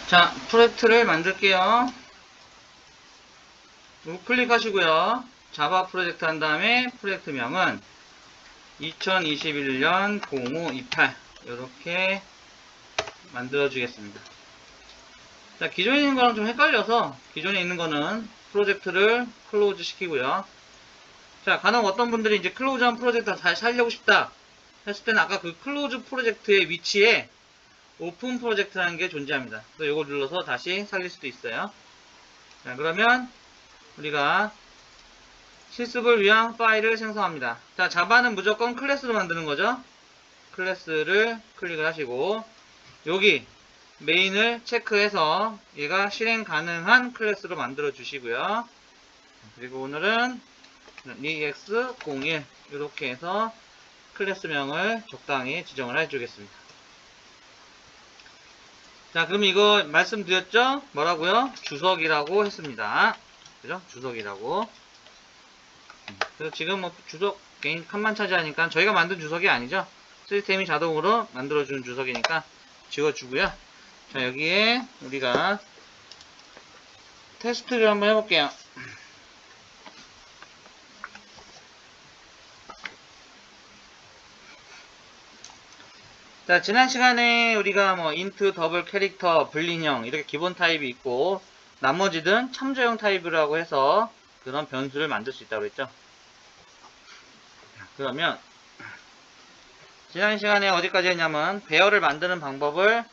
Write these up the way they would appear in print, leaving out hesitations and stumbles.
자, 프로젝트를 만들게요. 우클릭 하시고요. 자바 프로젝트 한 다음에 프로젝트명은 2021년 0528 이렇게 만들어 주겠습니다. 자, 기존에 있는 거랑 좀 헷갈려서 기존에 있는 거는 프로젝트를 클로즈 시키고요. 자, 간혹 어떤 분들이 이제 클로즈한 프로젝트를 다시 살려고 싶다 했을 때는 아까 그 클로즈 프로젝트의 위치에 오픈 프로젝트라는 게 존재합니다. 또 이걸 눌러서 다시 살릴 수도 있어요. 자, 그러면 우리가 실습을 위한 파일을 생성합니다. 자, 자바는 무조건 클래스로 만드는 거죠. 클래스를 클릭을 하시고 여기 메인을 체크해서 얘가 실행 가능한 클래스로 만들어 주시고요. 그리고 오늘은 EX01 이렇게 해서 클래스명을 적당히 지정을 해주겠습니다. 자, 그럼 이거 말씀드렸죠? 뭐라고요? 주석이라고 했습니다. 그죠? 주석이라고. 그래서 지금 뭐 주석 개인 칸만 차지하니까 저희가 만든 주석이 아니죠? 시스템이 자동으로 만들어주는 주석이니까 지워주고요. 자, 여기에 우리가 테스트를 한번 해볼게요. 자, 지난 시간에 우리가 뭐 인트, 더블, 캐릭터, 불린형 이렇게 기본 타입이 있고 나머지는 참조형 타입이라고 해서 그런 변수를 만들 수 있다고 했죠. 그러면 지난 시간에 어디까지 했냐면 배열을 만드는 방법을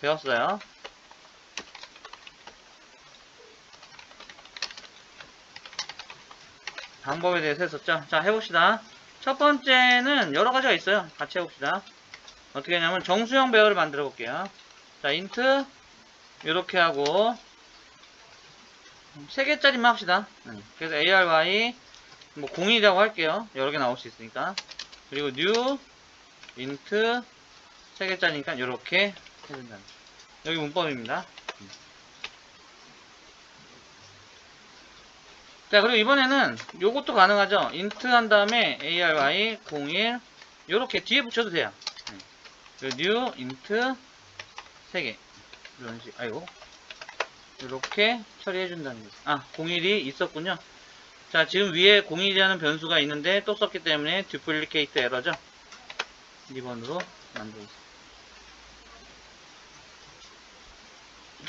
배웠어요. 방법에 대해서 했었죠. 자, 해봅시다. 첫 번째는 여러 가지가 있어요. 같이 해봅시다. 어떻게 하냐면 정수형 배열을 만들어 볼게요. 자, 인트 이렇게 하고 3개짜리만 합시다. 그래서 ARY 뭐 01이라고 할게요. 여러 개 나올 수 있으니까. 그리고 new int 3개짜리니까 이렇게 해준다. 여기 문법입니다. 자, 그리고 이번에는 요것도 가능하죠. int 한 다음에 ARY 01 요렇게 뒤에 붙여도 돼요. new int 3개 이런 식. 아이고, 이렇게 처리해준다는 거죠. 아, 01이 있었군요. 자, 지금 위에 01이라는 변수가 있는데 또 썼기 때문에 듀플리케이트 에러죠. 2번으로 만들어주세요.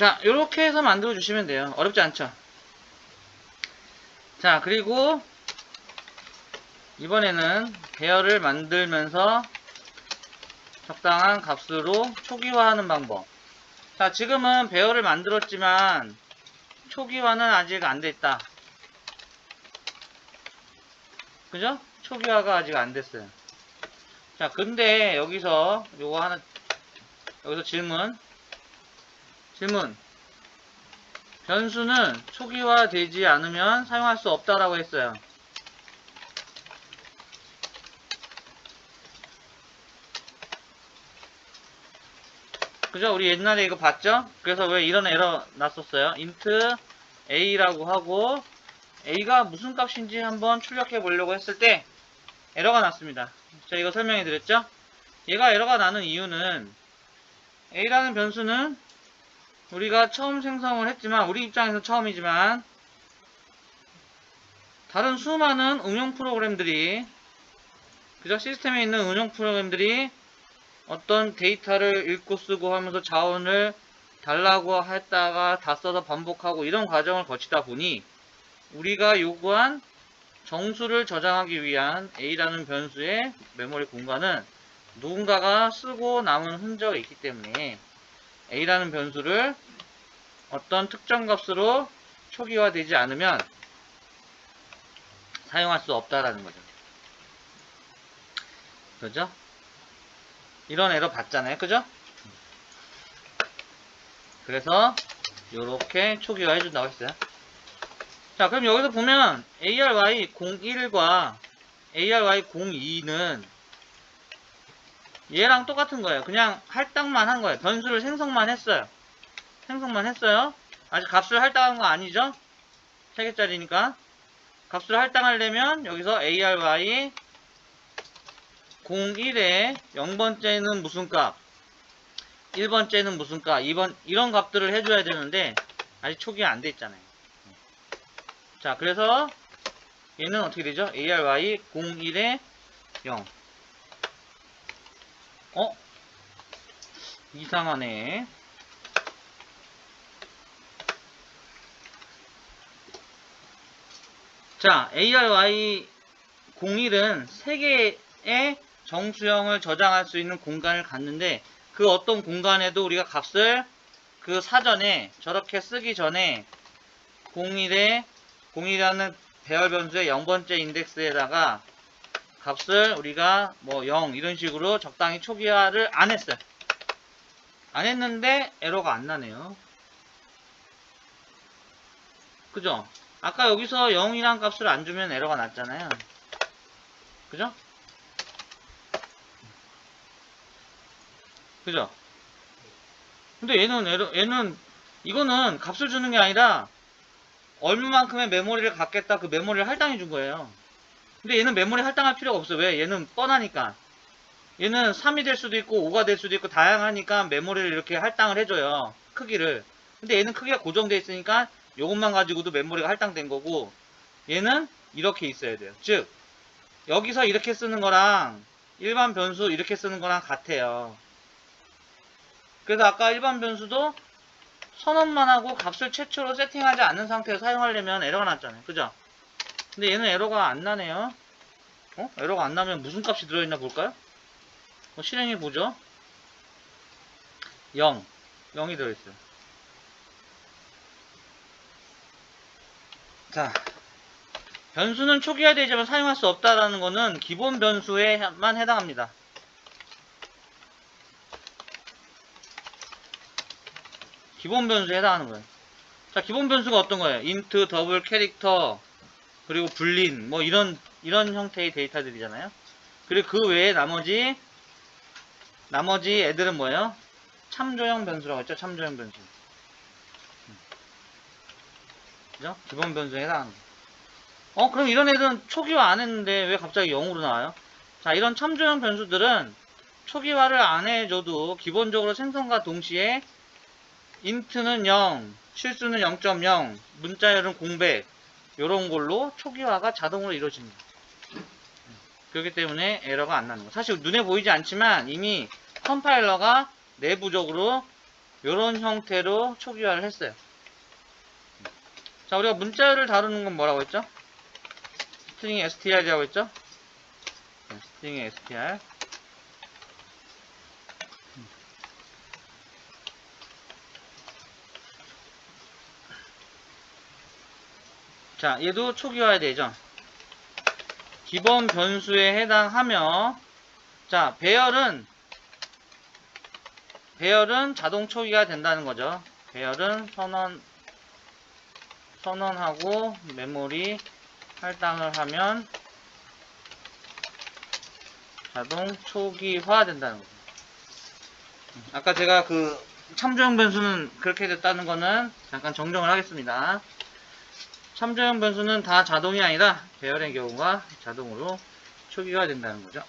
자, 이렇게 해서 만들어 주시면 돼요. 어렵지 않죠? 자, 그리고 이번에는 배열을 만들면서 적당한 값으로 초기화하는 방법. 자, 지금은 배열을 만들었지만 초기화는 아직 안 됐다. 그죠? 초기화가 아직 안 됐어요. 자, 근데 여기서 요거 하나, 여기서 질문. 변수는 초기화 되지 않으면 사용할 수 없다라고 했어요. 그죠? 우리 옛날에 이거 봤죠? 그래서 왜 이런 에러 났었어요? int a라고 하고 a가 무슨 값인지 한번 출력해 보려고 했을 때 에러가 났습니다. 제가 이거 설명해 드렸죠? 얘가 에러가 나는 이유는 a라는 변수는 우리가 처음 생성을 했지만 우리 입장에서 처음이지만 다른 수많은 응용 프로그램들이 그죠? 시스템에 있는 응용 프로그램들이 어떤 데이터를 읽고 쓰고 하면서 자원을 달라고 했다가 다 써서 반복하고 이런 과정을 거치다 보니 우리가 요구한 정수를 저장하기 위한 A라는 변수의 메모리 공간은 누군가가 쓰고 남은 흔적이 있기 때문에 A라는 변수를 어떤 특정 값으로 초기화되지 않으면 사용할 수 없다라는 거죠. 그죠? 이런 에러 봤잖아요. 그죠? 그래서 요렇게 초기화 해준다고 했어요. 자, 그럼 여기서 보면 ARY01과 ARY02는 얘랑 똑같은 거예요. 그냥 할당만 한 거예요. 변수를 생성만 했어요. 아직 값을 할당한 거 아니죠? 3개짜리니까. 값을 할당하려면 여기서 ARY01의 0번째는 무슨 값? 1번째는 무슨 값, 2번 이런 값들을 해줘야 되는데 아직 초기화 안 돼 있잖아요. 자, 그래서 얘는 어떻게 되죠? ARY 01에 0. 이상하네. 자, ARY 01은 3개의 정수형을 저장할 수 있는 공간을 갖는데 그 어떤 공간에도 우리가 값을 그 사전에 저렇게 쓰기 전에 01이라는 배열 변수의 0번째 인덱스에다가 값을 우리가 뭐 0 이런 식으로 적당히 초기화를 안 했어요. 안 했는데 에러가 안 나네요. 그죠? 아까 여기서 0이란 값을 안 주면 에러가 났잖아요. 그죠? 그죠? 근데 얘는 이거는 값을 주는 게 아니라 얼마만큼의 메모리를 갖겠다, 그 메모리를 할당해 준 거예요. 근데 얘는 메모리 할당할 필요가 없어. 왜? 얘는 뻔하니까. 얘는 3이 될 수도 있고 5가 될 수도 있고 다양하니까 메모리를 이렇게 할당을 해줘요. 크기를. 근데 얘는 크기가 고정되어 있으니까 요것만 가지고도 메모리가 할당된 거고, 얘는 이렇게 있어야 돼요. 즉 여기서 이렇게 쓰는 거랑 일반 변수 이렇게 쓰는 거랑 같아요. 그래서 아까 일반 변수도 선언만 하고 값을 최초로 세팅하지 않는 상태에서 사용하려면 에러가 났잖아요. 그죠? 근데 얘는 에러가 안 나네요. 에러가 안 나면 무슨 값이 들어있나 볼까요? 실행해 보죠. 0이 들어있어요. 자, 변수는 초기화되지만 사용할 수 없다라는 거는 기본 변수에만 해당합니다. 기본 변수에 해당하는 거예요. 자, 기본 변수가 어떤 거예요? 인트, 더블, 캐릭터, 그리고 불린, 뭐 이런 형태의 데이터들이잖아요. 그리고 그 외에 나머지 애들은 뭐예요? 참조형 변수라고 했죠. 참조형 변수. 그죠? 기본 변수에 해당하는 거. 그럼 이런 애들은 초기화 안 했는데 왜 갑자기 0으로 나와요? 자, 이런 참조형 변수들은 초기화를 안 해줘도 기본적으로 생성과 동시에 인트는 0, 실수는 0.0, 문자열은 공백, 요런 걸로 초기화가 자동으로 이루어집니다. 그렇기 때문에 에러가 안 나는 거. 사실 눈에 보이지 않지만 이미 컴파일러가 내부적으로 요런 형태로 초기화를 했어요. 자, 우리가 문자열을 다루는 건 뭐라고 했죠? 스트링 str이라고 했죠? 스트링 str. 자, 얘도 초기화해야 되죠. 기본 변수에 해당하며, 자, 배열은 자동 초기화 된다는 거죠. 배열은 선언하고 메모리 할당을 하면 자동 초기화 된다는 거죠. 아까 제가 그 참조형 변수는 그렇게 됐다는 거는 잠깐 정정을 하겠습니다. 참조형 변수는 다 자동이 아니라 배열의 경우가 자동으로 초기화 된다는 거죠.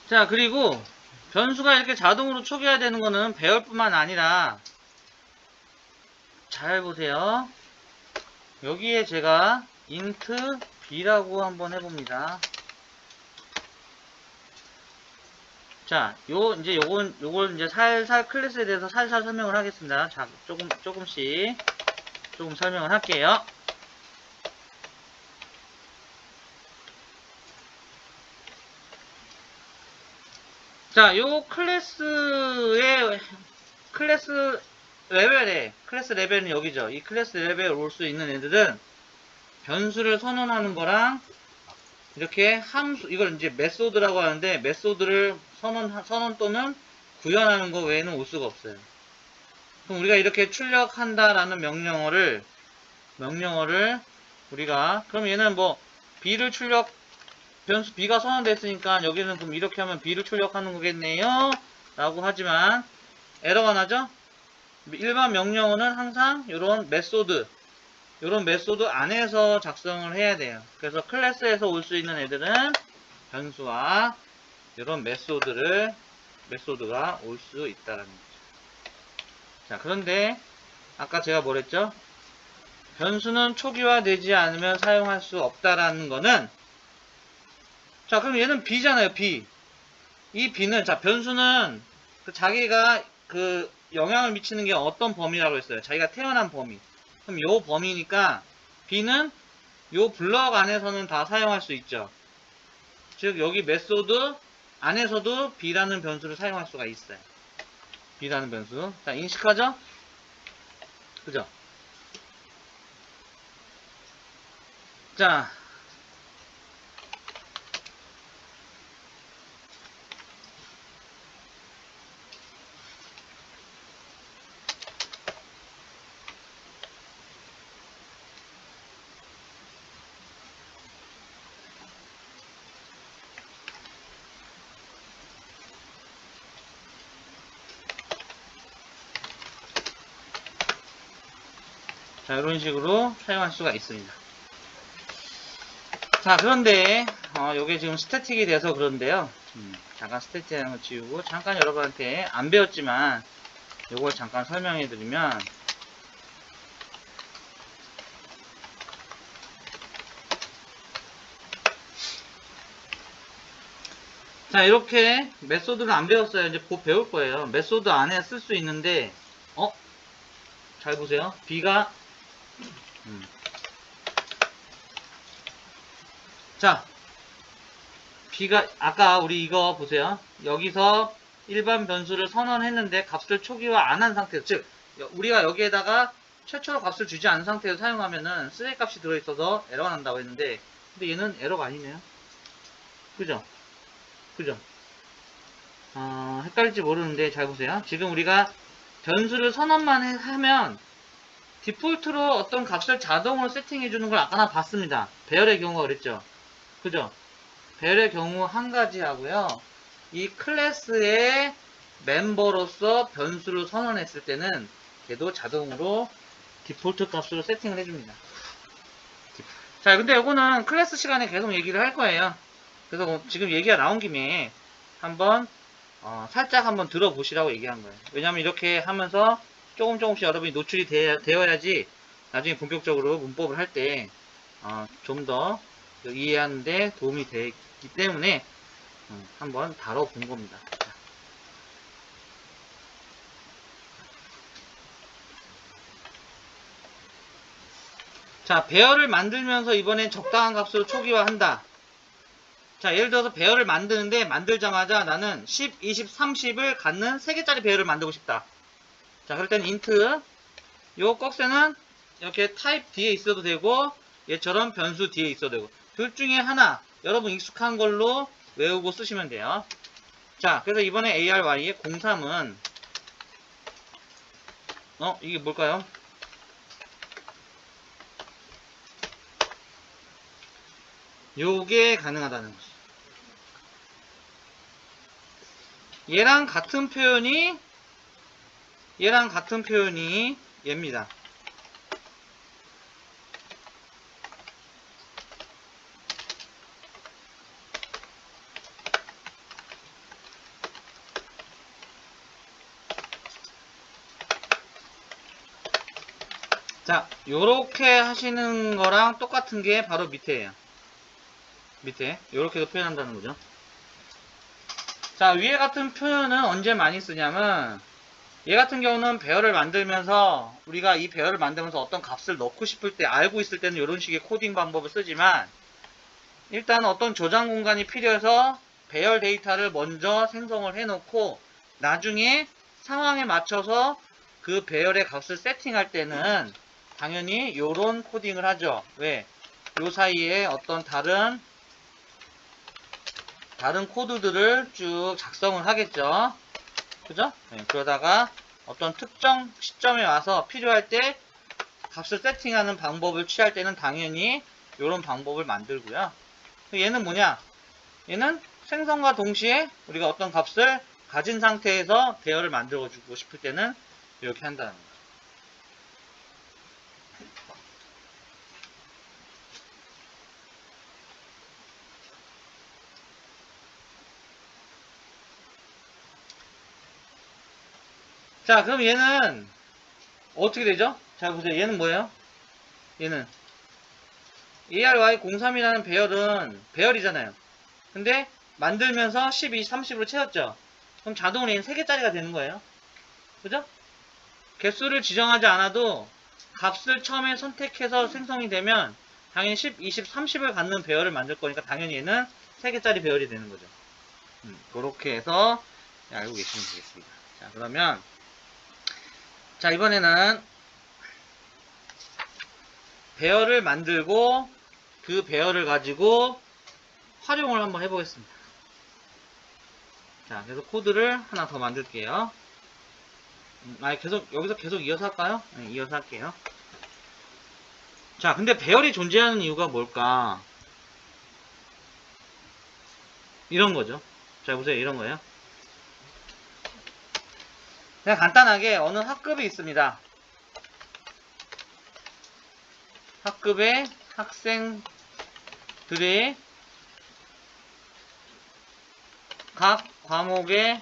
자, 그리고 변수가 이렇게 자동으로 초기화 되는 거는 배열뿐만 아니라, 잘 보세요. 여기에 제가 int b라고 한번 해봅니다. 자, 요걸 이제 살살 클래스에 대해서 살살 설명을 하겠습니다. 자, 조금씩 설명을 할게요. 자, 요 클래스 레벨은 여기죠. 이 클래스 레벨에 올 수 있는 애들은 변수를 선언하는 거랑 이렇게 함수, 이걸 이제 메소드라고 하는데, 메소드를 선언 또는 구현하는 거 외에는 올 수가 없어요. 그럼 우리가 이렇게 출력한다라는 명령어를 우리가, 그럼 얘는 뭐 b를 변수 b가 선언됐으니까 여기는 그럼 이렇게 하면 b를 출력하는 거겠네요 라고 하지만 에러가 나죠. 일반 명령어는 항상 이런 메소드, 이런 메소드 안에서 작성을 해야 돼요. 그래서 클래스에서 올 수 있는 애들은 변수와 이런 메소드가 올 수 있다라는 거죠. 자, 그런데 아까 제가 뭐랬죠? 변수는 초기화되지 않으면 사용할 수 없다라는 거는, 자, 그럼 얘는 B잖아요, B. 이 B는, 자, 변수는 자기가 영향을 미치는 게 어떤 범위라고 했어요? 자기가 태어난 범위. 그럼 요 범위니까 B는 요 블럭 안에서는 다 사용할 수 있죠. 즉, 여기 메소드 안에서도 B라는 변수를 사용할 수가 있어요. B라는 변수. 자, 인식하죠? 그죠? 자, 이런 식으로 사용할 수가 있습니다. 자, 그런데 요게 지금 스태틱이 돼서 그런데요. 잠깐 스태틱이라는 거 지우고 잠깐 여러분한테 안 배웠지만 요걸 잠깐 설명해 드리면, 자, 이렇게 메소드를 안 배웠어요. 이제 곧 배울 거예요. 메소드 안에 쓸 수 있는데, 잘 보세요. B가 자, B가 아까 우리 이거 보세요. 여기서 일반 변수를 선언했는데 값을 초기화 안 한 상태에서, 즉 우리가 여기에다가 최초로 값을 주지 않은 상태에서 사용하면은 쓰레기 값이 들어있어서 에러가 난다고 했는데, 근데 얘는 에러가 아니네요. 그죠? 그죠? 헷갈릴지 모르는데 잘 보세요. 지금 우리가 변수를 선언만 하면 디폴트로 어떤 값을 자동으로 세팅해 주는 걸 아까나 봤습니다. 배열의 경우가 그랬죠. 그죠? 배열의 경우 한 가지 하고요. 이 클래스의 멤버로서 변수를 선언했을 때는 걔도 자동으로 디폴트 값으로 세팅을 해줍니다. 자, 근데 이거는 클래스 시간에 계속 얘기를 할 거예요. 그래서 지금 얘기가 나온 김에 한번 살짝 한번 들어보시라고 얘기한 거예요. 왜냐면 이렇게 하면서 조금씩 여러분이 노출이 되어야지 나중에 본격적으로 문법을 할 때 좀 더 이해하는데 도움이 되기 때문에 한번 다뤄본 겁니다. 자, 배열을 만들면서 이번엔 적당한 값으로 초기화한다. 자, 예를 들어서 배열을 만드는데 만들자마자 나는 10, 20, 30을 갖는 3개짜리 배열을 만들고 싶다. 자, 그럴 때는 int 요 꺽쇠는 이렇게 타입 뒤에 있어도 되고 얘처럼 변수 뒤에 있어도 되고 둘 중에 하나 여러분 익숙한 걸로 외우고 쓰시면 돼요. 자, 그래서 이번에 ARY의 03은 이게 뭘까요? 요게 가능하다는 거죠. 얘랑 같은 표현이 얘입니다. 자, 요렇게 하시는 거랑 똑같은 게 바로 밑에예요. 밑에 요렇게도 표현한다는 거죠. 자, 위에 같은 표현은 언제 많이 쓰냐면 얘 같은 경우는 배열을 만들면서 우리가 이 배열을 만들면서 어떤 값을 넣고 싶을 때 알고 있을 때는 이런 식의 코딩 방법을 쓰지만, 일단 어떤 저장 공간이 필요해서 배열 데이터를 먼저 생성을 해놓고 나중에 상황에 맞춰서 그 배열의 값을 세팅할 때는 당연히 이런 코딩을 하죠. 왜? 요 사이에 어떤 다른 코드들을 쭉 작성을 하겠죠. 그죠? 네, 그러다가 어떤 특정 시점에 와서 필요할 때 값을 세팅하는 방법을 취할 때는 당연히 이런 방법을 만들고요. 얘는 뭐냐? 얘는 생성과 동시에 우리가 어떤 값을 가진 상태에서 배열을 만들어 주고 싶을 때는 이렇게 한다는 거죠. 자, 그럼 얘는 어떻게 되죠? 자, 보세요. 얘는 뭐예요? 얘는 ARY03이라는 배열은 배열이잖아요. 근데 만들면서 10, 20, 30으로 채웠죠. 그럼 자동으로 얘는 3개짜리가 되는 거예요. 그죠? 개수를 지정하지 않아도 값을 처음에 선택해서 생성이 되면 당연히 10, 20, 30을 갖는 배열을 만들 거니까 당연히 얘는 3개짜리 배열이 되는 거죠. 그렇게 해서 알고 계시면 되겠습니다. 자, 그러면 자, 이번에는 배열을 만들고 그 배열을 가지고 활용을 한번 해보겠습니다. 자, 그래서 코드를 하나 더 만들게요. 여기서 계속 이어서 할까요? 네, 이어서 할게요. 자, 근데 배열이 존재하는 이유가 뭘까? 이런 거죠. 자, 보세요. 이런 거예요. 그냥 간단하게 어느 학급이 있습니다. 학급의 학생들이 각 과목에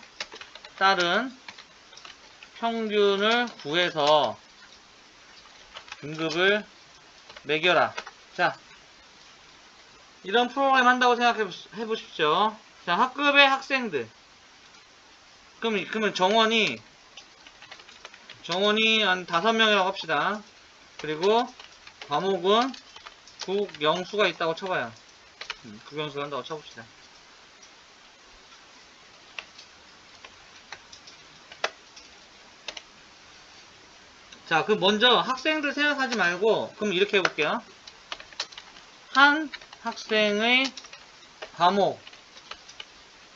따른 평균을 구해서 등급을 매겨라. 자, 이런 프로그램 한다고 생각해 보십시오. 자, 학급의 학생들. 그러면 정원이 한 5명이라고 합시다. 그리고 과목은 국영수가 있다고 쳐봐요. 국영수가 한다고 쳐봅시다. 자, 그럼 먼저 학생들 생각하지 말고, 그럼 이렇게 해볼게요. 한 학생의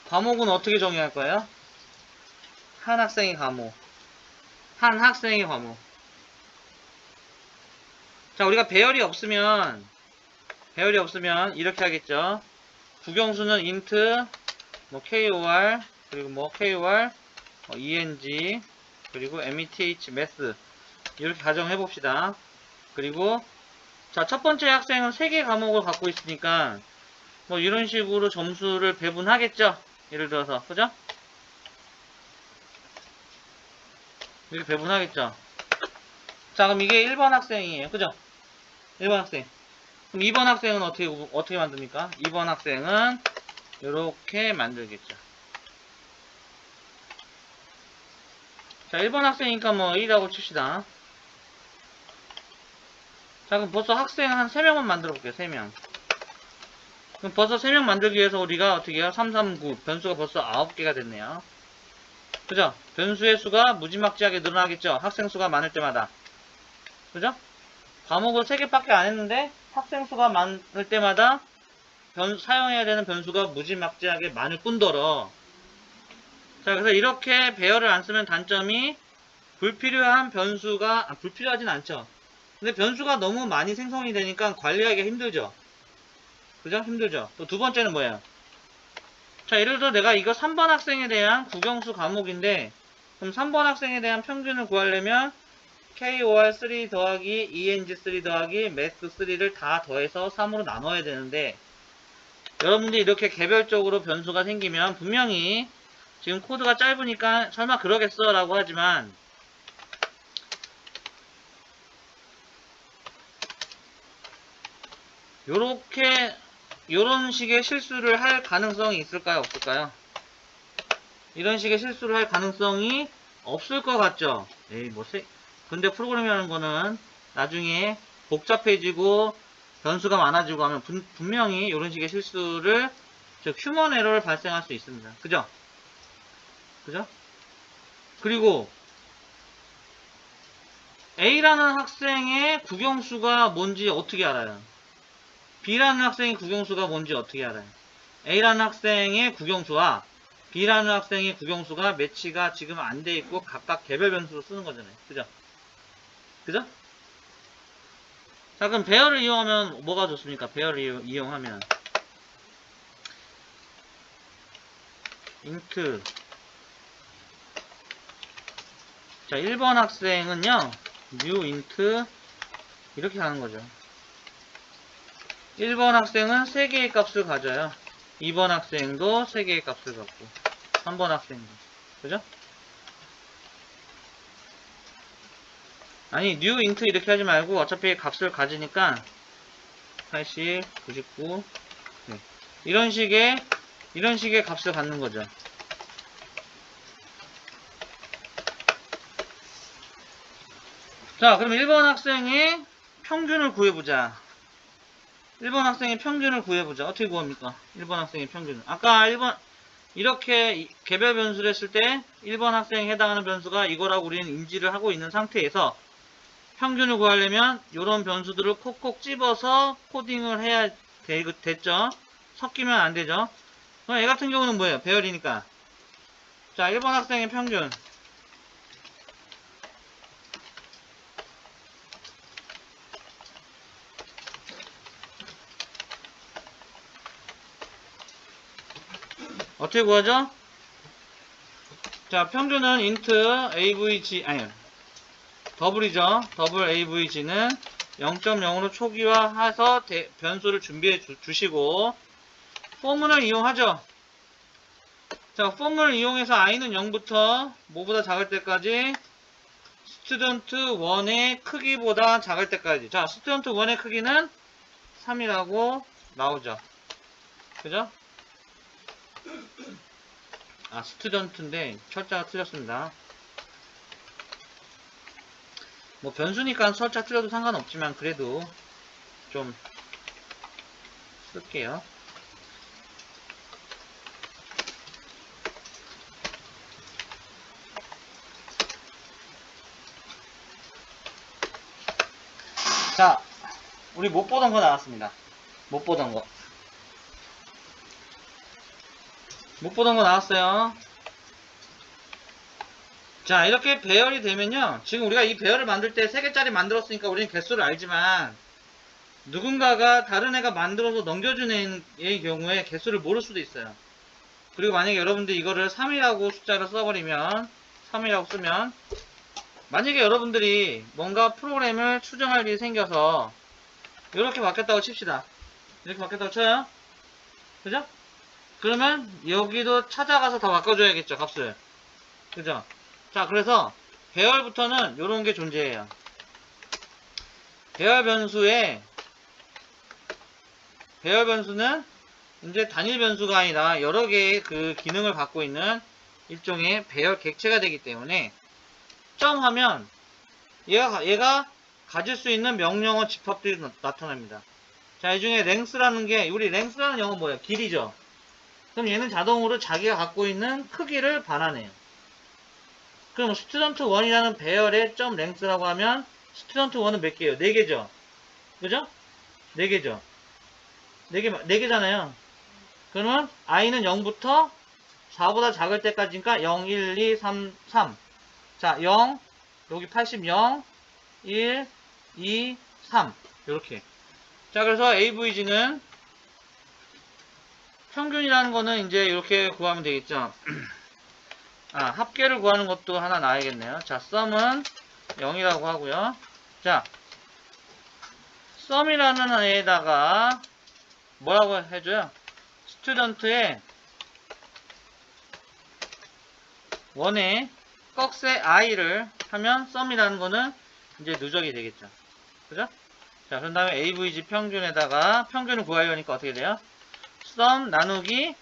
과목은 어떻게 정의할 거예요? 한 학생의 과목. 자, 우리가 배열이 없으면 이렇게 하겠죠. 국영수는 int, KOR, 그리고 KOR, ENG, 그리고 METH, math. 이렇게 가정해 봅시다. 그리고 자, 첫 번째 학생은 3개 과목을 갖고 있으니까 이런 식으로 점수를 배분하겠죠. 예를 들어서, 그죠? 이렇게 배분하겠죠. 자, 그럼 이게 1번 학생이에요. 그죠? 1번 학생. 그럼 2번 학생은 어떻게 만듭니까? 2번 학생은 이렇게 만들겠죠. 자, 1번 학생이니까 A라고 칩시다. 자, 그럼 벌써 학생 한 3명만 만들어 볼게요. 3명. 그럼 벌써 3명 만들기 위해서 우리가 어떻게 해요? 3, 3, 9. 변수가 벌써 9개가 됐네요. 그죠? 변수의 수가 무지막지하게 늘어나겠죠? 학생 수가 많을 때마다. 그죠? 과목을 3개밖에 안 했는데 학생 수가 많을 때마다 사용해야 되는 변수가 무지막지하게 많을 뿐더러, 자, 그래서 이렇게 배열을 안 쓰면 단점이 불필요한 변수가, 불필요하진 않죠. 근데 변수가 너무 많이 생성이 되니까 관리하기가 힘들죠. 그죠? 힘들죠. 또 두 번째는 뭐예요? 자, 예를 들어 내가 이거 3번 학생에 대한 국영수 과목인데, 그럼 3번 학생에 대한 평균을 구하려면 KOR3 더하기 ENG3 더하기 math3를 다 더해서 3으로 나눠야 되는데, 여러분들이 이렇게 개별적으로 변수가 생기면 분명히 지금 코드가 짧으니까 설마 그러겠어 라고 하지만, 요런 식의 실수를 할 가능성이 있을까요? 없을까요? 이런 식의 실수를 할 가능성이 없을 것 같죠? 근데 프로그램이라는 거는 나중에 복잡해지고 변수가 많아지고 하면 분명히 이런 식의 실수를, 즉 휴먼 에러를 발생할 수 있습니다. 그죠? 그리고 A라는 학생의 국영수가 뭔지 어떻게 알아요? B라는 학생의 국영수가 뭔지 어떻게 알아요? A라는 학생의 국영수와 B라는 학생의 국영수가 매치가 지금 안 돼 있고 각각 개별 변수로 쓰는 거잖아요. 그죠? 자, 그럼 배열을 이용하면 뭐가 좋습니까? 배열을 이용하면 int, 자, 1번 학생은요 new int 이렇게 하는 거죠. 1번 학생은 3개의 값을 가져요. 2번 학생도 3개의 값을 갖고, 3번 학생도. 그죠? 아니 new int 이렇게 하지 말고 어차피 값을 가지니까 80, 99 네. 이런 식의 값을 갖는 거죠. 자, 그럼 1번 학생의 평균을 구해보자. 1번 학생의 평균을 구해보자. 어떻게 구합니까? 1번 학생의 평균을. 아까 1번, 이렇게 개별 변수를 했을 때 1번 학생에 해당하는 변수가 이거라고 우리는 인지를 하고 있는 상태에서 평균을 구하려면 이런 변수들을 콕콕 집어서 코딩을 해야 됐죠? 섞이면 안 되죠? 그럼 얘 같은 경우는 뭐예요? 배열이니까. 자, 1번 학생의 평균. 어떻게 구하죠? 자, 평균은 int avg, 아니, 더블이죠. 더블 avg는 0.0으로 초기화해서 변수를 준비해 주시고, 포문을 이용하죠. 자, 포문을 이용해서 i는 0부터 뭐보다 작을 때까지 student1의 크기보다 작을 때까지. 자, student1의 크기는 3이라고 나오죠. 그죠? 아, 스튜던트인데 철자가 틀렸습니다. 뭐 변수니까 철자 틀려도 상관없지만 그래도 좀 쓸게요. 자, 우리 못 보던 거 나왔습니다. 못 보던 거. 못 보던 거 나왔어요. 자, 이렇게 배열이 되면요. 지금 우리가 이 배열을 만들 때 3개짜리 만들었으니까 우리는 개수를 알지만 누군가가 다른 애가 만들어서 넘겨준 애의 경우에 개수를 모를 수도 있어요. 그리고 만약에 여러분들이 이거를 3이라고 숫자를 써버리면 3이라고 쓰면 만약에 여러분들이 뭔가 프로그램을 추정할 일이 생겨서 이렇게 바뀌었다고 칩시다. 이렇게 바뀌었다고 쳐요. 그죠? 그러면 여기도 찾아가서 더 바꿔줘야겠죠, 값을. 그죠? 자, 그래서 배열부터는 이런 게 존재해요. 배열 변수는 이제 단일 변수가 아니라 여러 개의 그 기능을 갖고 있는 일종의 배열 객체가 되기 때문에 점하면 얘가 가질 수 있는 명령어 집합들이 나타납니다. 자, 이 중에 length라는 게 우리 length라는 영어 뭐예요? 길이죠. 그럼 얘는 자동으로 자기가 갖고 있는 크기를 반환해요. 그럼 student1이라는 배열의 점 length라고 하면 student1은 몇 개예요? 4개죠. 그죠? 4개죠. 4개잖아요. 그러면 i는 0부터 4보다 작을 때까지니까 0, 1, 2, 3, 3. 자, 0, 여기 80, 0, 1, 2, 3. 이렇게. 자, 그래서 avg는 평균이라는 거는 이제 이렇게 구하면 되겠죠. 아, 합계를 구하는 것도 하나 나와야겠네요. 자, sum은 0이라고 하고요. 자, sum이라는 애에다가 뭐라고 해줘요? 스튜던트의 원의 꺽쇠 i를 하면 sum이라는 거는 이제 누적이 되겠죠. 그죠? 자, 그런 다음에 avg 평균에다가 평균을 구하려니까 어떻게 돼요? sum 나누기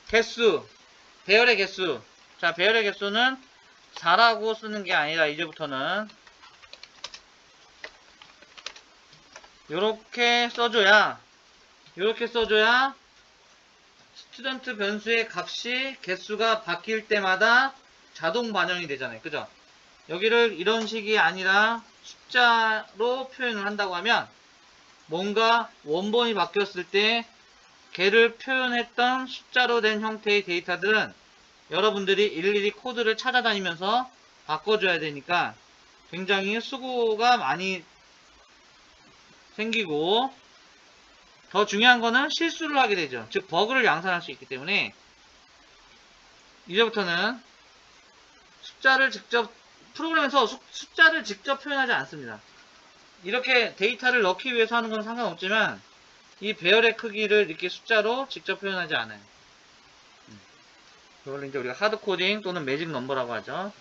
개수, 배열의 개수. 자, 배열의 개수는 4라고 쓰는 게 아니라 이제부터는 요렇게 써줘야 스튜던트 변수의 값이 개수가 바뀔 때마다 자동 반영이 되잖아요. 그죠? 여기를 이런 식이 아니라 숫자로 표현을 한다고 하면 뭔가 원본이 바뀌었을 때 걔를 표현했던 숫자로 된 형태의 데이터들은 여러분들이 일일이 코드를 찾아다니면서 바꿔줘야 되니까 굉장히 수고가 많이 생기고 더 중요한 거는 실수를 하게 되죠. 즉 버그를 양산할 수 있기 때문에 이제부터는 프로그램에서 숫자를 직접 표현하지 않습니다. 이렇게 데이터를 넣기 위해서 하는 건 상관없지만 이 배열의 크기를 이렇게 숫자로 직접 표현하지 않아요. 이걸 이제 우리가 하드코딩 또는 매직 넘버라고 하죠.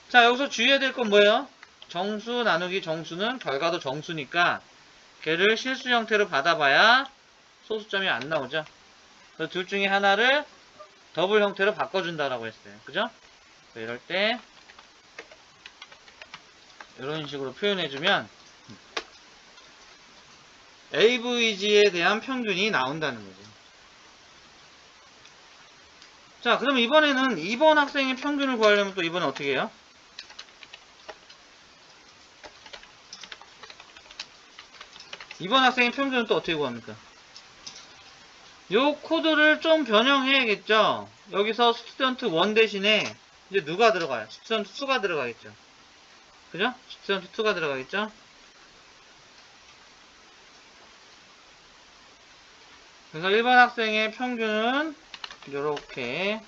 자, 여기서 주의해야 될 건 뭐예요? 정수 나누기 정수는 결과도 정수니까 걔를 실수 형태로 받아봐야 소수점이 안 나오죠. 그래서 둘 중에 하나를 더블 형태로 바꿔준다라고 했어요. 그죠? 이럴 때 이런 식으로 표현해주면 AVG에 대한 평균이 나온다는 거죠. 자, 그럼 이번에는 2번 학생의 평균을 구하려면 또 이번에 어떻게 해요? 이번 학생의 평균은 또 어떻게 구합니까? 요 코드를 좀 변형해야겠죠? 여기서 스튜던트 1 대신에 이제 누가 들어가요? 스튜던트 2가 들어가겠죠? 그죠? 스튜던트 2가 들어가겠죠? 그래서 1번 학생의 평균은 이렇게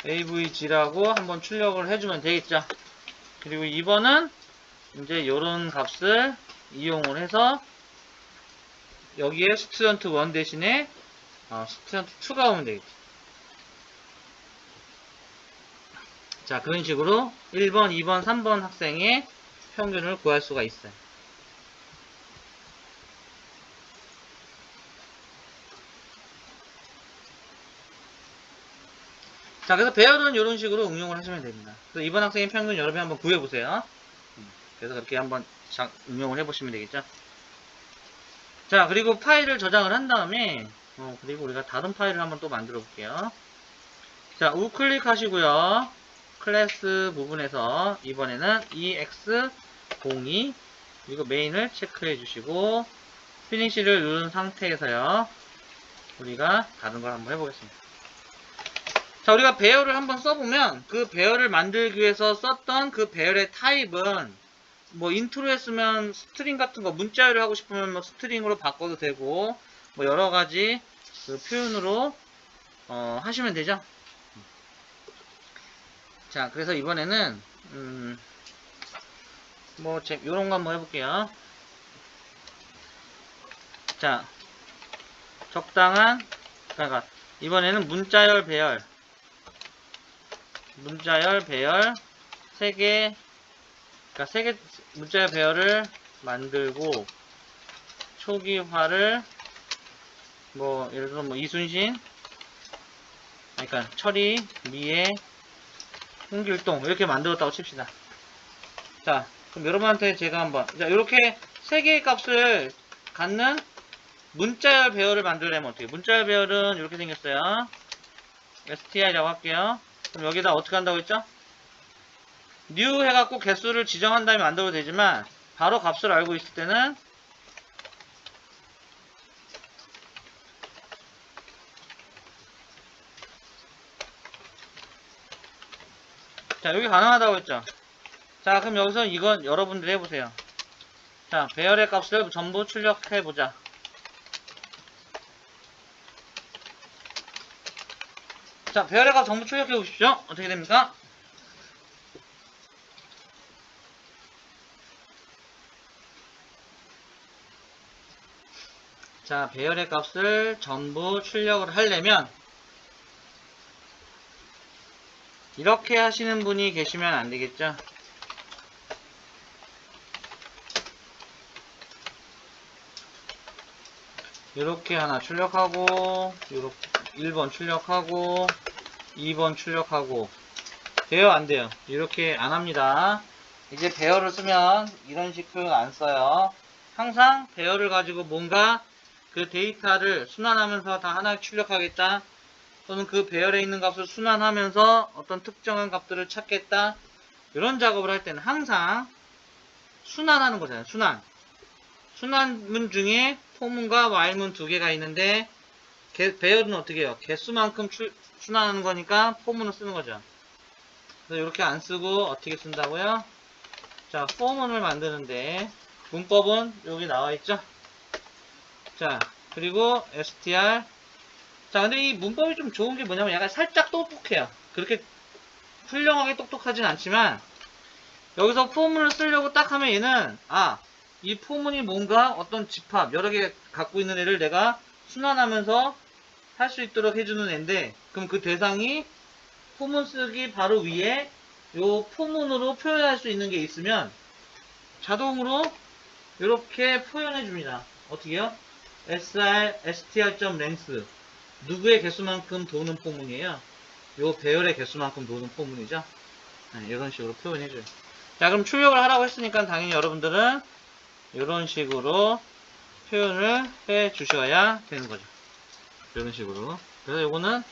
AVG라고 한번 출력을 해주면 되겠죠? 그리고 2번은 이제 요런 값을 이용을 해서 여기에 스튜던트 1 대신에 스튜던트 2가 오면 되겠죠. 자, 그런 식으로 1번, 2번, 3번 학생의 평균을 구할 수가 있어요. 자, 그래서 배열은 이런 식으로 응용을 하시면 됩니다. 그래서 이번 학생의 평균 여러분이 한번 구해보세요. 그래서 그렇게 한번 응용을 해보시면 되겠죠. 자, 그리고 파일을 저장을 한 다음에 그리고 우리가 다른 파일을 한번 또 만들어 볼게요. 자, 우클릭 하시고요. 클래스 부분에서 이번에는 EX02 그리고 메인을 체크해 주시고 피니시를 누른 상태에서요. 우리가 다른 걸 한번 해보겠습니다. 자, 우리가 배열을 한번 써보면 그 배열을 만들기 위해서 썼던 그 배열의 타입은 뭐 인트로 했으면 스트링 같은 거 문자열을 하고 싶으면 뭐 스트링으로 바꿔도 되고 뭐 여러가지 그 표현으로 하시면 되죠. 자, 그래서 이번에는 뭐 요런 거 한번 해볼게요. 자, 적당한 그러니까 이번에는 문자열 배열 3개 그러니까 3개 문자열 배열을 만들고 초기화를 뭐 예를 들어 뭐 이순신 그러니까 철이 미애 홍길동 이렇게 만들었다고 칩시다. 자, 그럼 여러분한테 제가 한번 자 이렇게 3개의 값을 갖는 문자열 배열을 만들려면 어떻게 문자열 배열은 이렇게 생겼어요. str이라고 할게요. 그럼 여기다 어떻게 한다고 했죠? new 해갖고 개수를 지정한 다음에 만들어도 되지만 바로 값을 알고 있을 때는 자, 여기 가능하다고 했죠? 자, 그럼 여기서 이건 여러분들이 해보세요. 자, 배열의 값을 전부 출력해보자. 자, 배열의 값 전부 출력해보십시오. 어떻게 됩니까? 자, 배열의 값을 전부 출력을 하려면 이렇게 하시는 분이 계시면 안 되겠죠? 이렇게 하나 출력하고, 이렇게 1번 출력하고, 2번 출력하고, 돼요? 안 돼요? 이렇게 안 합니다. 이제 배열을 쓰면 이런 식 표현 안 써요. 항상 배열을 가지고 뭔가 그 데이터를 순환하면서 다 하나씩 출력하겠다. 또는 그 배열에 있는 값을 순환하면서 어떤 특정한 값들을 찾겠다. 이런 작업을 할 때는 항상 순환하는 거잖아요. 순환문 중에 for문과 while문 두 개가 있는데 배열은 어떻게 해요? 개수만큼 순환하는 거니까 for문을 쓰는 거죠. 그래서 이렇게 안 쓰고 어떻게 쓴다고요? 자, for문을 만드는데 문법은 여기 나와 있죠? 자, 그리고 str 자, 근데 이 문법이 좀 좋은 게 뭐냐면 약간 살짝 똑똑해요. 그렇게 훌륭하게 똑똑하진 않지만 여기서 포문을 쓰려고 딱 하면 얘는 이 포문이 뭔가 어떤 집합 여러 개 갖고 있는 애를 내가 순환하면서 할 수 있도록 해주는 애인데 그럼 그 대상이 포문 쓰기 바로 위에 요 포문으로 표현할 수 있는 게 있으면 자동으로 이렇게 표현해 줍니다. 어떻게요? str.length 누구의 개수만큼 도는 포문이에요. 요 배열의 개수만큼 도는 포문이죠. 네, 이런 식으로 표현해 줘요. 자, 그럼 출력을 하라고 했으니까 당연히 여러분들은 이런 식으로 표현을 해 주셔야 되는 거죠. 이런 식으로. 그래서 요거는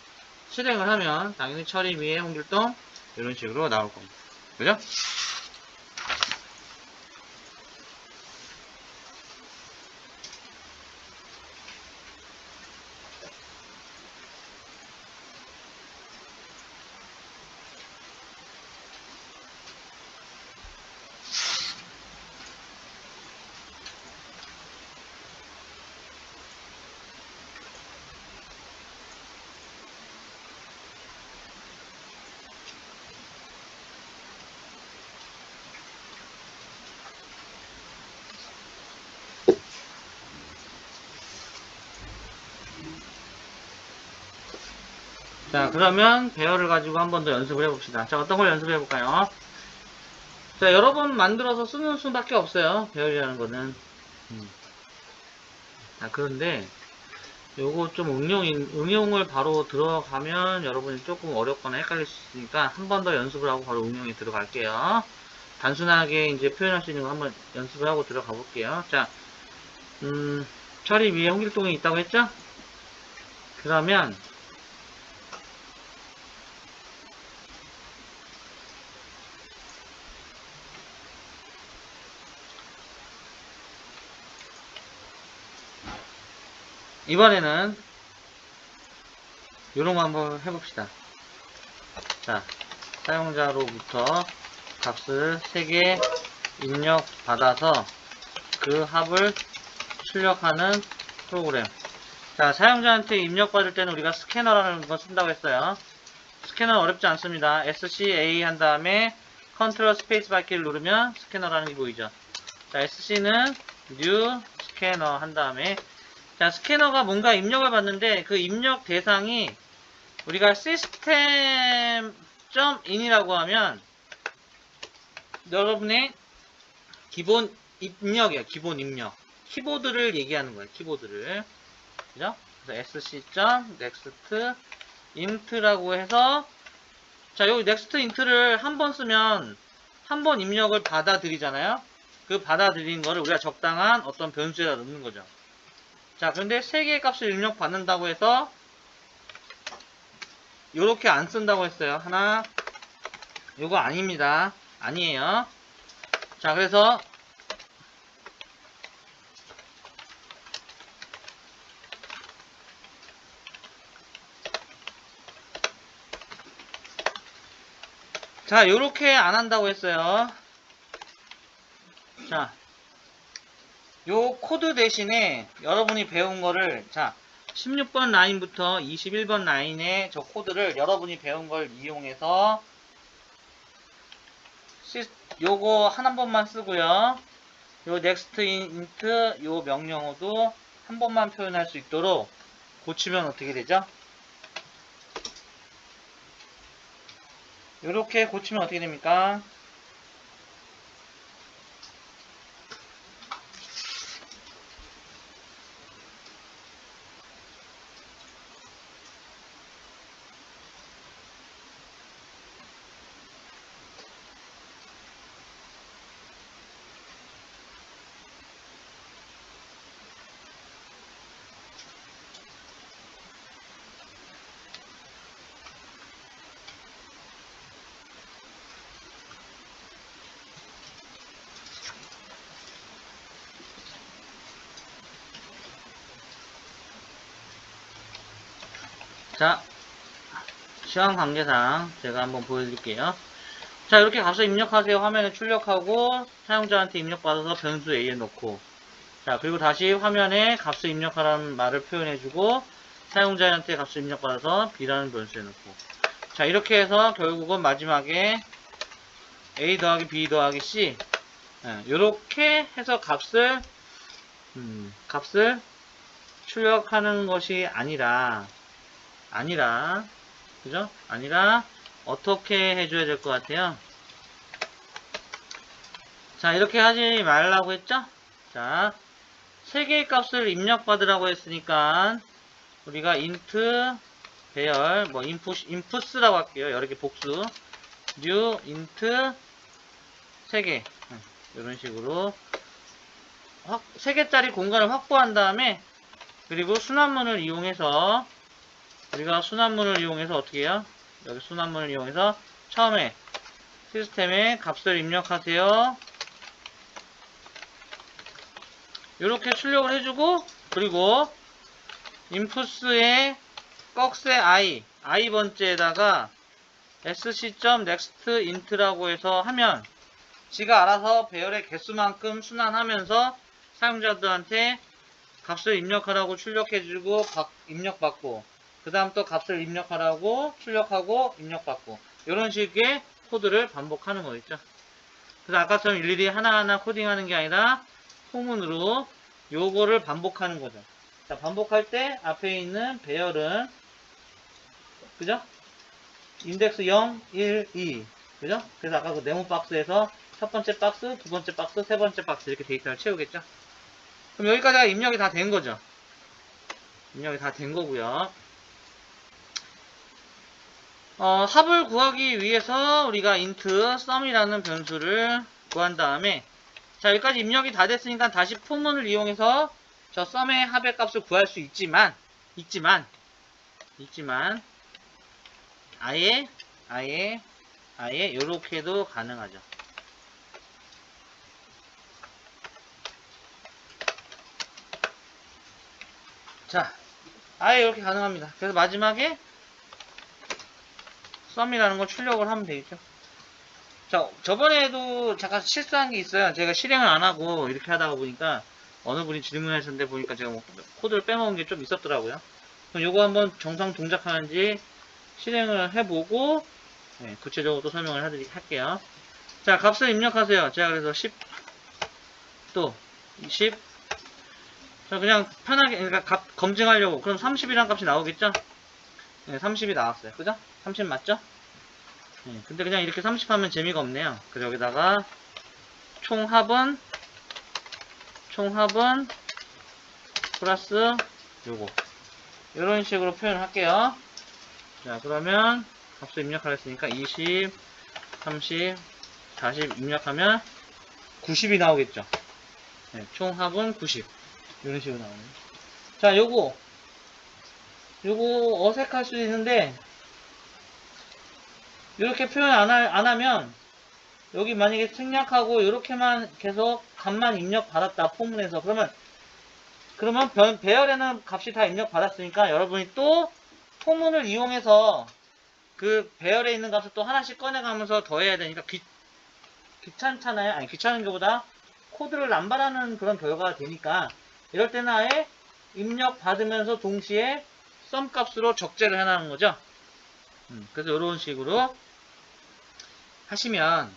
실행을 하면 당연히 처리 위에 홍길동 이런 식으로 나올 겁니다. 그죠? 자, 그러면 배열을 가지고 한 번 더 연습을 해봅시다. 자, 어떤 걸 연습해 볼까요? 자, 여러 번 만들어서 쓰는 수밖에 없어요. 배열이라는 거는. 자, 그런데 요거 좀 응용을 바로 들어가면 여러분이 조금 어렵거나 헷갈릴 수 있으니까 한 번 더 연습을 하고 바로 응용에 들어갈게요. 단순하게 이제 표현할 수 있는 거 한번 연습을 하고 들어가 볼게요. 자, 처리 위에 홍길동이 있다고 했죠? 그러면 이번에는 요런 거 한번 해봅시다. 자, 사용자로부터 값을 3개 입력받아서 그 합을 출력하는 프로그램. 자, 사용자한테 입력받을 때는 우리가 스캐너라는 거 쓴다고 했어요. 스캐너는 어렵지 않습니다. SCA 한 다음에 컨트롤 스페이스 바퀴를 누르면 스캐너라는 게 보이죠. 자, SC는 뉴 스캐너 한 다음에 자, 스캐너가 뭔가 입력을 받는데 그 입력 대상이 우리가 system.in이라고 하면 여러분의 기본 입력이에요. 기본 입력. 키보드를 얘기하는 거예요. 키보드를. 그죠? 그래서 sc.next.int라고 해서 자, 여기 next.int를 한 번 쓰면 한 번 입력을 받아들이잖아요. 그 받아들인 거를 우리가 적당한 어떤 변수에다 넣는 거죠. 자, 그런데 3개의 값을 입력 받는다고 해서 요렇게 안 쓴다고 했어요. 하나, 요거 아닙니다. 아니에요. 자, 그래서 자, 요렇게 안 한다고 했어요. 자, 요 코드 대신에 여러분이 배운 거를 자, 16번 라인부터 21번 라인의 저 코드를 여러분이 배운 걸 이용해서 요거 한 번만 쓰고요. 요 next int 요 명령어도 한 번만 표현할 수 있도록 고치면 어떻게 되죠? 요렇게 고치면 어떻게 됩니까? 자, 시간 관계상 제가 한번 보여드릴게요. 자, 이렇게 값을 입력하세요. 화면에 출력하고 사용자한테 입력받아서 변수 A에 넣고 자, 그리고 다시 화면에 값을 입력하라는 말을 표현해주고 사용자한테 값을 입력받아서 B라는 변수에 넣고 자, 이렇게 해서 결국은 마지막에 A 더하기 B 더하기 C 이렇게 해서 값을 출력하는 것이 아니라 그죠? 아니라 어떻게 해줘야 될 것 같아요? 자, 이렇게 하지 말라고 했죠? 자, 3개의 값을 입력받으라고 했으니까 우리가 int 배열 뭐 inputs라고 할게요. 여러 개 복수 new int 3개 이런 식으로 3개짜리 공간을 확보한 다음에 그리고 순환문을 이용해서 우리가 순환문을 이용해서 어떻게 해요? 여기 순환문을 이용해서 처음에 시스템에 값을 입력하세요. 이렇게 출력을 해주고 그리고 inputs의 꺽쇠 i 번째에다가 sc.nextInt라고 해서 하면 지가 알아서 배열의 개수만큼 순환하면서 사용자들한테 값을 입력하라고 출력해주고 입력받고 그 다음 또 값을 입력하라고 출력하고 입력받고 이런 식의 코드를 반복하는 거겠죠. 그래서 아까처럼 일일이 하나하나 코딩하는 게 아니라 포문으로 요거를 반복하는 거죠. 자, 반복할 때 앞에 있는 배열은 그죠? 인덱스 0, 1, 2 그죠? 그래서 아까 그 네모 박스에서 첫 번째 박스, 두 번째 박스, 세 번째 박스 이렇게 데이터를 채우겠죠? 그럼 여기까지가 입력이 다 된 거죠? 입력이 다 된 거고요. 합을 구하기 위해서 우리가 int sum이라는 변수를 구한 다음에 자, 여기까지 입력이 다 됐으니까 다시 포문을 이용해서 저 sum의 합의 값을 구할 수 있지만 아예 요렇게도 가능하죠. 자, 아예 이렇게 가능합니다. 그래서 마지막에 sum이라는 걸 출력을 하면 되겠죠. 자, 저번에도 잠깐 실수한 게 있어요. 제가 실행을 안 하고 이렇게 하다가 보니까 어느 분이 질문하셨는데 보니까 제가 뭐 코드를 빼먹은 게 좀 있었더라고요. 그럼 요거 한번 정상 동작하는지 실행을 해보고 네, 구체적으로 또 설명을 할게요. 자, 값을 입력하세요. 제가 그래서 10 또 20 자, 그냥 편하게 그러니까 검증하려고 그럼 30이라는 값이 나오겠죠? 네, 30이 나왔어요. 그죠? 30 맞죠? 네, 근데 그냥 이렇게 30 하면 재미가 없네요. 그래서 여기다가 총합은 플러스 요거 이런 식으로 표현을 할게요. 자, 그러면 값을 입력하겠으니까 20, 30, 40 입력하면 90이 나오겠죠. 네, 총합은 90 이런 식으로 나오네요. 자, 요거 어색할 수 있는데 이렇게 표현 안 하면 여기 만약에 생략하고 이렇게만 계속 값만 입력 받았다 포문에서 그러면 배열에는 값이 다 입력 받았으니까 여러분이 또 포문을 이용해서 그 배열에 있는 값을 또 하나씩 꺼내가면서 더해야 되니까 귀찮잖아요. 아니, 귀찮은 것보다 코드를 남발하는 그런 결과가 되니까 이럴 때는 아예 입력 받으면서 동시에 sum 값으로 적재를 해놓는 거죠. 그래서 이런 식으로 하시면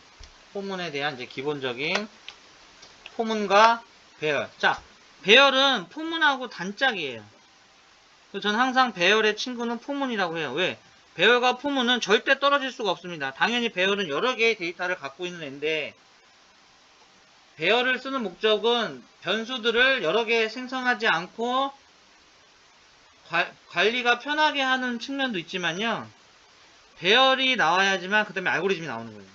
포문에 대한 이제 기본적인 포문과 배열. 자, 배열은 포문하고 단짝이에요. 저는 항상 배열의 친구는 포문이라고 해요. 왜? 배열과 포문은 절대 떨어질 수가 없습니다. 당연히 배열은 여러 개의 데이터를 갖고 있는 애인데 배열을 쓰는 목적은 변수들을 여러 개 생성하지 않고 관리가 편하게 하는 측면도 있지만요. 배열이 나와야지만 그 다음에 알고리즘이 나오는 거예요.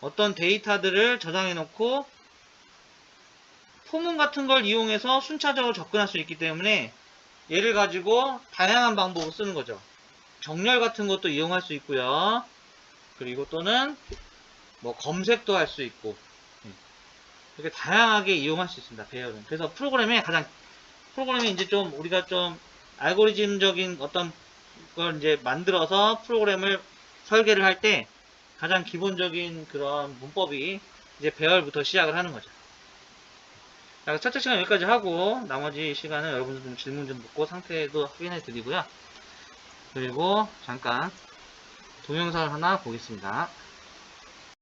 어떤 데이터들을 저장해 놓고 포문 같은 걸 이용해서 순차적으로 접근할 수 있기 때문에 얘를 가지고 다양한 방법으로 쓰는 거죠. 정렬 같은 것도 이용할 수 있고요. 그리고 또는 뭐 검색도 할 수 있고 이렇게 다양하게 이용할 수 있습니다. 배열은. 그래서 프로그램에 이제 좀 우리가 좀 알고리즘적인 어떤 걸 이제 만들어서 프로그램을 설계를 할 때 가장 기본적인 그런 문법이 이제 배열부터 시작을 하는 거죠. 자, 첫째 시간 여기까지 하고 나머지 시간은 여러분들 좀 질문 좀 묻고 상태도 확인해 드리고요. 그리고 잠깐 동영상을 하나 보겠습니다.